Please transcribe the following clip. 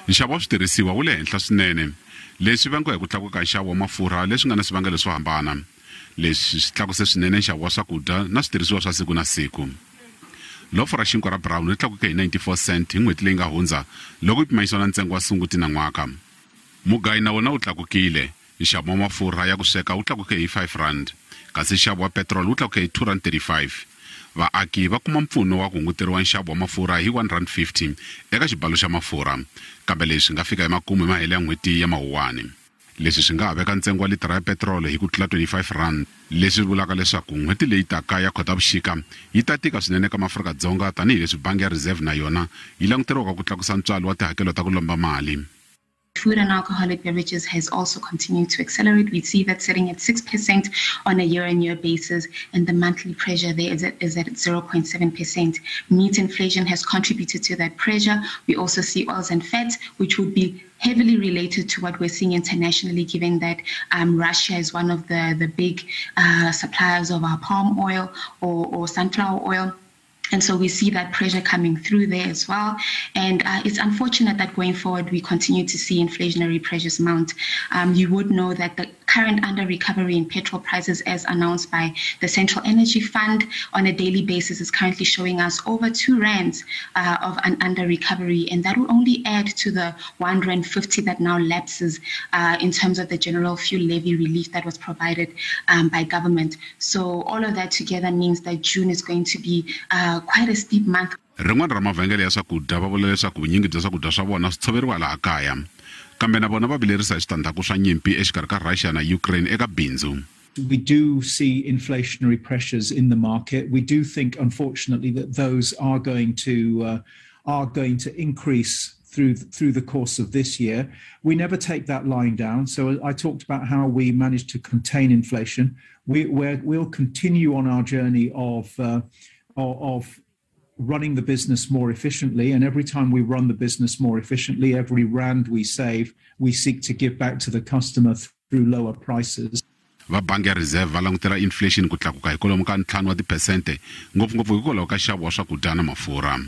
Nxavo wa switirhisiwa wu le ehenhla swinene. Leswi vangiwa hi ku tlakuka nxavo wa mafurha leswi nga na swivangelo swo hambana. Leswi swi tlakuse swinene nxavo wa swakudya na switirhisiwa swa siku na siku. Lofu ra xinkwa ra brown ri tlakuke hi 94 cent hi n'hweti leyi nga hundza loko yi pimanisiwa na ntsengo wa sunguti na n'waka. Mugayi na wona wu tlakukile. Nxavo wa mafurha ya ku sweka wu tlakuke hi 5 rand, kasi nxavo wa petrol wu tlakuke hi 2.35. Vaaki va kuma mpfuno wa ku hunguteriwa nxavo wa mafurha hi 1.50 eka xibalo xa mafurha, kambe leswi nga fika emakumu hi mahele ya n'hweti ya Mawuwani. Leswi swi nga veka ntsengo wa litara ya petrol hi ku tlula 25 rand, leswi vulaka leswaku n'hweti leyi taka ya Khotavuxika yi ta tika swinene ka maAfrika-Dzonga tanihileswi bangi ya Reserve na yona yi languteriwaka ku tlakusa ntswalo wa tihakelo ta ku lomba mali. Food and alcoholic beverages has also continued to accelerate. We see that sitting at 6% on a year-on-year basis, and the monthly pressure there is at 0.7%. Meat inflation has contributed to that pressure. We also see oils and fats, which would be heavily related to what we're seeing internationally, given that Russia is one of the big suppliers of our palm oil or sunflower oil. And so we see that pressure coming through there as well. And it's unfortunate that going forward, we continue to see inflationary pressures mount. You would know that the current under-recovery in petrol prices, as announced by the Central Energy Fund on a daily basis, is currently showing us over 2 rands of an under-recovery. And that will only add to the 1.50 rand that now lapses in terms of the general fuel levy relief that was provided by government. So all of that together means that June is going to be quite a steep month. Rin'wana ra mavhengele ya swakudya va vula leswaku vunyingi bya swakudya swa vona swi tshoveriwa laha kaya, kambe na vona va vilerisa hi switandzhaku swa nyimpi exikarhi ka Russia na Ukraine eka bindzu. We do see inflationary pressures in the market. We do think, unfortunately, that those are going to increase through the course of this year. We never take that line down. So I talked about how we managed to contain inflation. We'll continue on our journey of running the business more efficiently, and every time we run the business more efficiently, every rand we save, we seek to give back to the customer through lower prices. Va bangi ya Reserve va langutela inflation ku tlakuka hi kwalomu ka 5% ngopfungopfu hikwalaho ka nxavo wa swakudya na mafurha.